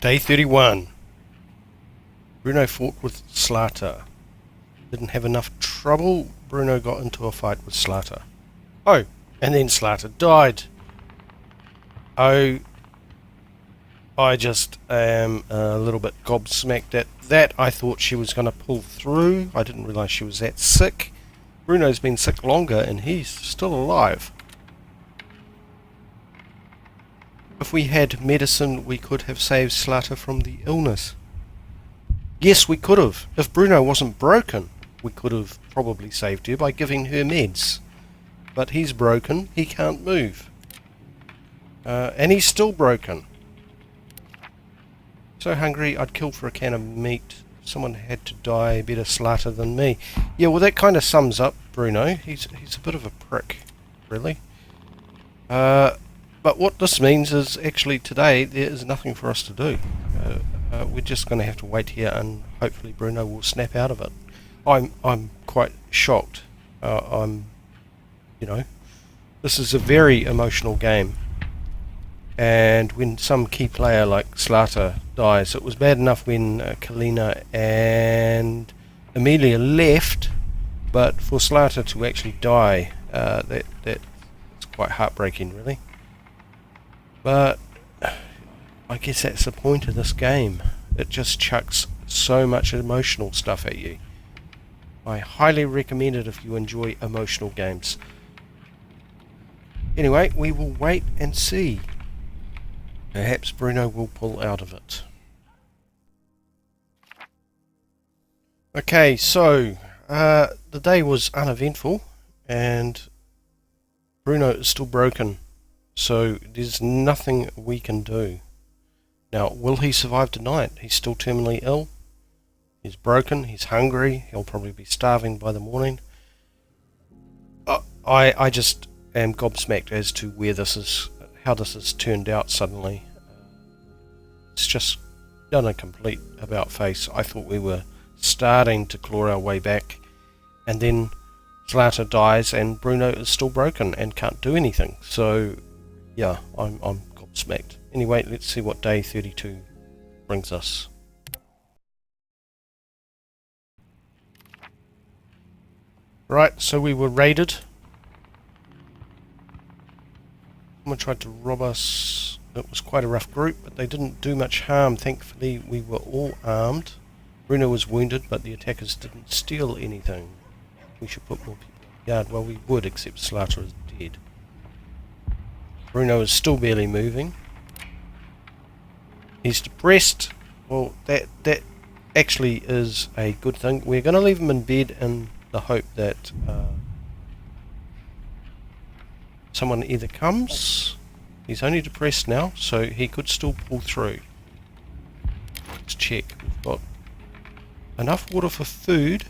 Day 31. Bruno fought with Zlata. Didn't have enough trouble. Bruno got into a fight with Zlata. Oh, and then Zlata died. Oh, I just am a little bit gobsmacked at that. I thought she was going to pull through. I didn't realise she was that sick. Bruno's been sick longer and he's still alive. If we had medicine, we could have saved Zlata from the illness. Yes, we could have. If Bruno wasn't broken, we could have probably saved her by giving her meds. But he's broken, he can't move. And he's still broken. So hungry, I'd kill for a can of meat. If someone had to die, better Zlata than me. Yeah, well that kind of sums up Bruno. He's a bit of a prick, really. But what this means is actually today there is nothing for us to do. We're just going to have to wait here and hopefully Bruno will snap out of it. I'm quite shocked. You know, this is a very emotional game. And when some key player like Zlata dies, it was bad enough when Kalina and Emilia left, but for Zlata to actually die, that's quite heartbreaking, really. But I guess that's the point of this game. It just chucks so much emotional stuff at you. I highly recommend it if you enjoy emotional games. Anyway, we will wait and see. Perhaps Bruno will pull out of it. Okay, so the day was uneventful and Bruno is still broken. So there's nothing we can do. Now, will he survive tonight? He's still terminally ill. He's broken. He's hungry. He'll probably be starving by the morning. I just am gobsmacked as to where this is, how this has turned out suddenly. It's just done a complete about face. I thought we were starting to claw our way back, and then Zlata dies, and Bruno is still broken and can't do anything. So. Yeah, I'm gobsmacked. Anyway, let's see what day 32 brings us. Right, so we were raided. Someone tried to rob us. It was quite a rough group, but they didn't do much harm. Thankfully, we were all armed. Bruno was wounded, but the attackers didn't steal anything. We should put more people in the yard. Well, we would, except Zlata is dead. Bruno is still barely moving. He's depressed. Well, that actually is a good thing. We're going to leave him in bed in the hope that someone either comes. He's only depressed now, so he could still pull through. Let's check. We've got enough water for food.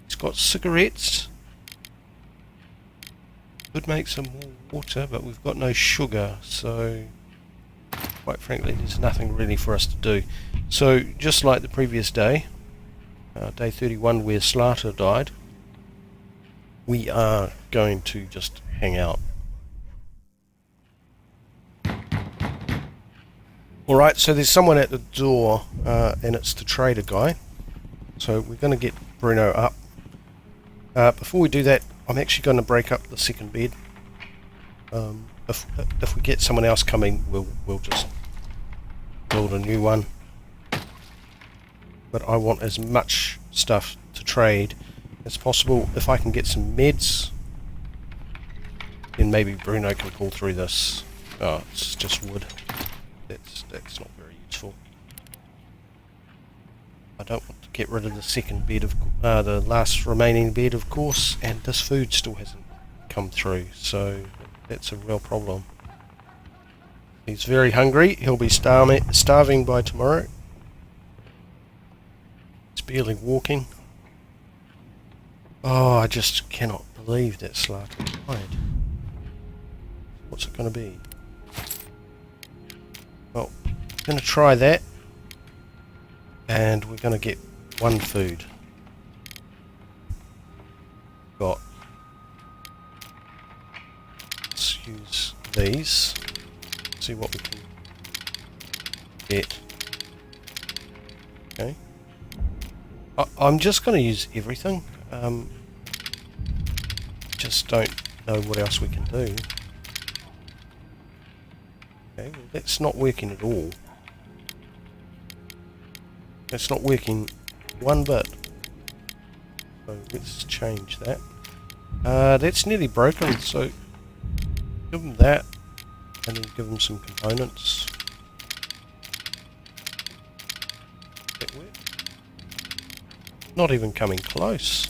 He's got cigarettes. Could make some more water, but we've got no sugar, so quite frankly there's nothing really for us to do. So just like the previous day, day 31 where Zlata died, we are going to just hang out. Alright, so there's someone at the door, and it's the trader guy, so we're going to get Bruno up. Before we do that, I'm actually going to break up the second bed. If we get someone else coming, we'll just build a new one. But I want as much stuff to trade as possible. If I can get some meds, then maybe Bruno can pull through this. Oh, it's just wood. That's not very useful. I don't want to get rid of the second bed, the last remaining bed, of course, and this food still hasn't come through, so that's a real problem. He's very hungry. He'll be starving by tomorrow. He's barely walking. Oh, I just cannot believe that Zlata died. What's it going to be? Well, I'm going to try that. And we're going to get one food. Got. Let's use these. see what we can get. Okay. I'm just going to use everything. Just don't know what else we can do. Okay, well that's not working at all. It's not working one bit. So let's change that. That's nearly broken, so give them that and then give them some components. That work? Not even coming close.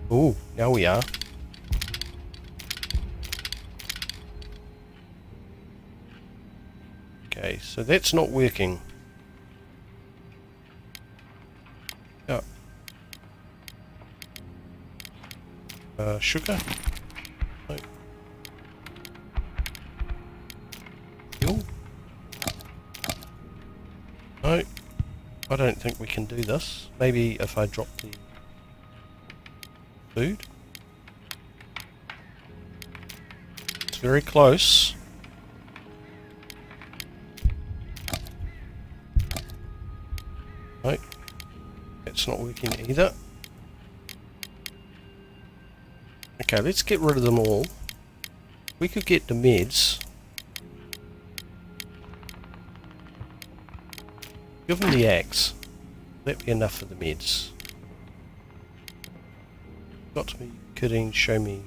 Oh, now we are. Okay, so that's not working. Sugar? No. Fuel? No. I don't think we can do this. Maybe if I drop the food? It's very close. No. It's not working either. Okay, let's get rid of them all. We could get the meds. Give them the axe. That'd be enough for the meds. Got to be kidding, show me.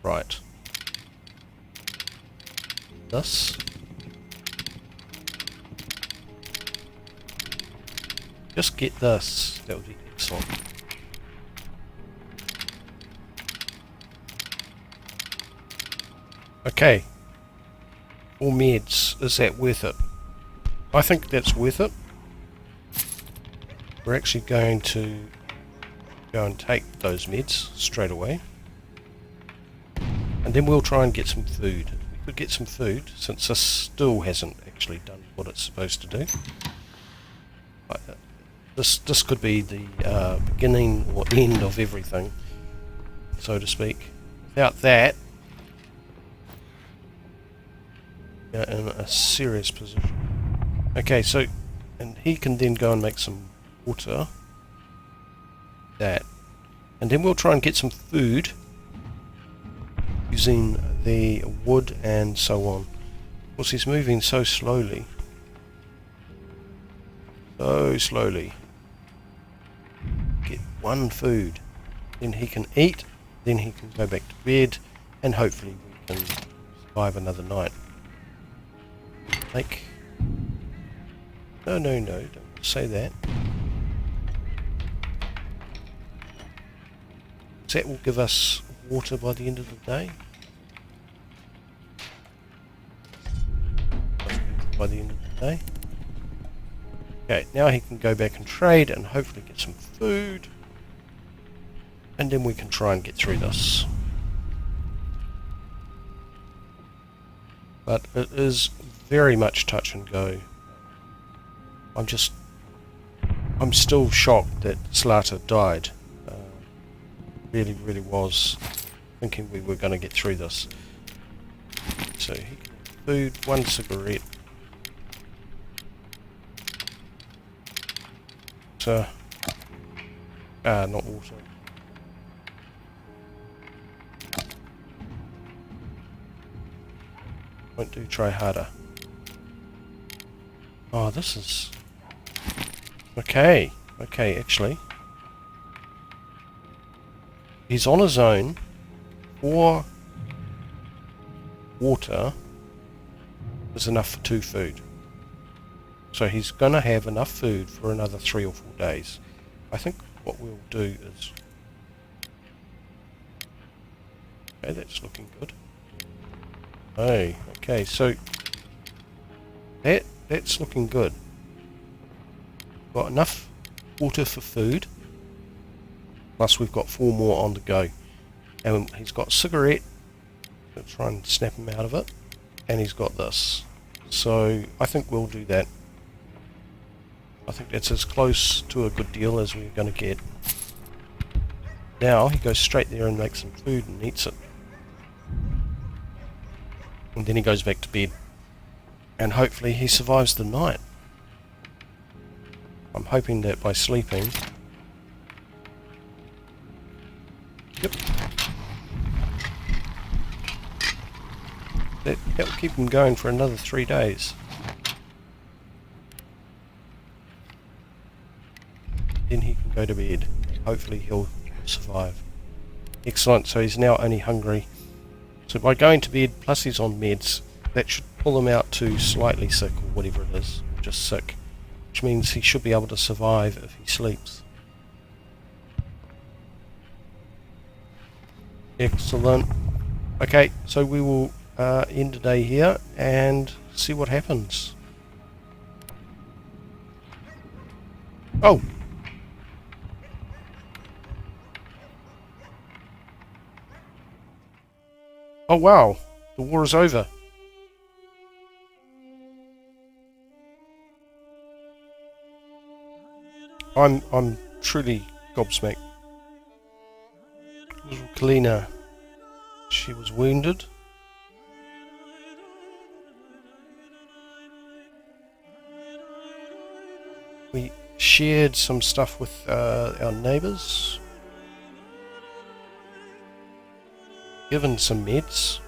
Right. This. Just get this. That would be excellent. Okay. All meds. Is that worth it? I think that's worth it. We're actually going to go and take those meds straight away. And then we'll try and get some food. We could get some food, since this still hasn't actually done what it's supposed to do. This could be the beginning or end of everything, so to speak. Without that, we're in a serious position. Okay, so, and he can then go and make some water. That. And then we'll try and get some food using the wood and so on. Of course, he's moving so slowly. So slowly. Get one food. Then he can eat. Then he can go back to bed. And hopefully we can survive another night. Like... No, don't say that. That will give us water by the end of the day. By the end of the day. Okay, now he can go back and trade and hopefully get some food. And then we can try and get through this. But it is very much touch and go. I'm still shocked that Zlata died. Really was thinking we were going to get through this. So he can have food, one cigarette. So, not water. Won't do, try harder. Oh, this is... Okay, actually. He's on his own for water is enough for 2 food. So he's going to have enough food for another 3 or 4 days. I think what we'll do is... Okay, that's looking good. Hey, okay, so that's looking good. Got enough water for food. Plus we've got 4 more on the go. And he's got a cigarette. Let's try and snap him out of it. And he's got this. So I think we'll do that. I think that's as close to a good deal as we're going to get. Now he goes straight there and makes some food and eats it. And then he goes back to bed. And hopefully he survives the night. I'm hoping that by sleeping... Yep. That'll keep him going for another 3 days. Then he can go to bed. Hopefully he'll survive. Excellent, so he's now only hungry. So by going to bed, plus he's on meds, that should pull him out to slightly sick or whatever it is, just sick. Which means he should be able to survive if he sleeps. Excellent. Okay, so we will end the day here and see what happens. Oh! Oh wow, the war is over. I'm truly gobsmacked. Little Kalina, she was wounded. We shared some stuff with our neighbours. Given some meds.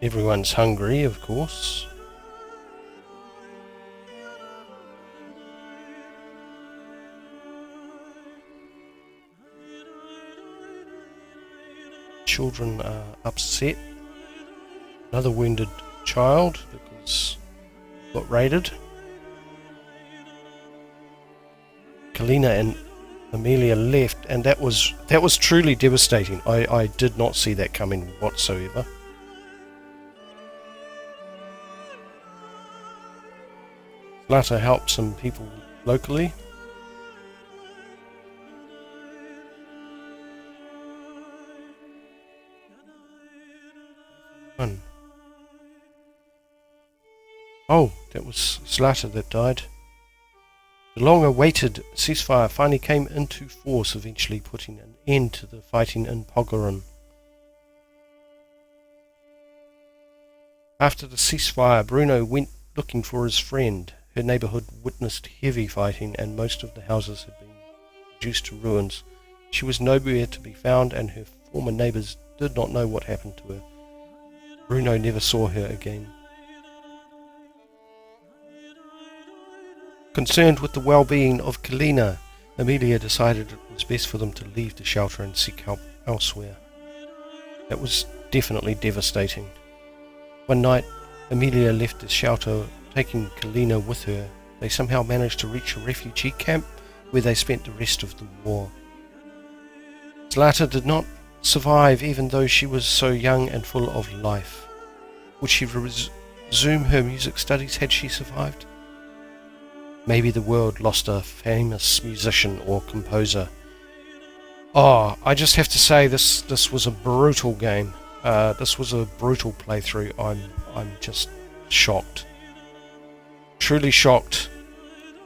Everyone's hungry, of course. Children are upset. Another wounded child because got raided. Kalina and Emilia left, and that was truly devastating. I did not see that coming whatsoever. Zlata helped some people locally. Oh, that was Zlata that died. The long-awaited ceasefire finally came into force, eventually putting an end to the fighting in Pogoran. After the ceasefire, Bruno went looking for his friend. Her neighbourhood witnessed heavy fighting and most of the houses had been reduced to ruins. She was nowhere to be found and her former neighbours did not know what happened to her. Bruno never saw her again. Concerned with the well-being of Kalina, Emilia decided it was best for them to leave the shelter and seek help elsewhere. That was definitely devastating. One night, Emilia left the shelter, taking Kalina with her. They somehow managed to reach a refugee camp where they spent the rest of the war. Zlata did not survive even though she was so young and full of life. Would she resume her music studies had she survived? Maybe the world lost a famous musician or composer. Oh, I just have to say this was a brutal game. This was a brutal playthrough. I'm just shocked. Truly shocked.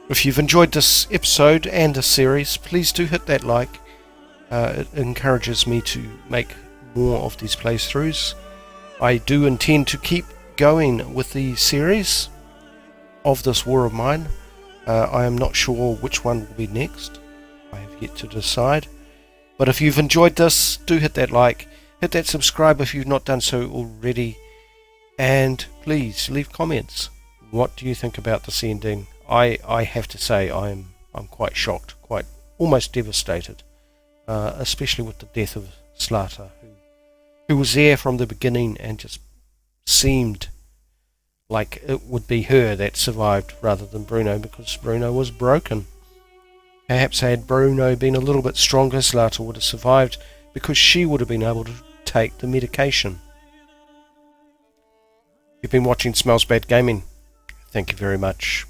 If you've enjoyed this episode and the series, please do hit that like. It encourages me to make more of these playthroughs. I do intend to keep going with the series of this war of mine. I am not sure which one will be next. I have yet to decide. But if you've enjoyed this, do hit that like. Hit that subscribe if you've not done so already. And please leave comments. What do you think about this ending? I have to say I'm quite shocked, quite almost devastated. Especially with the death of Zlata, who was there from the beginning and just seemed like it would be her that survived rather than Bruno, because Bruno was broken. Perhaps had Bruno been a little bit stronger, Zlata would have survived because she would have been able to take the medication. You've been watching Smells Bad Gaming. Thank you very much.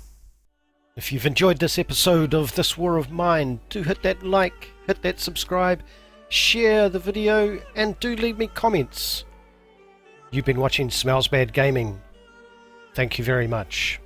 If you've enjoyed this episode of This War of Mine, do hit that like, hit that subscribe, share the video, and do leave me comments. You've been watching Smells Bad Gaming. Thank you very much.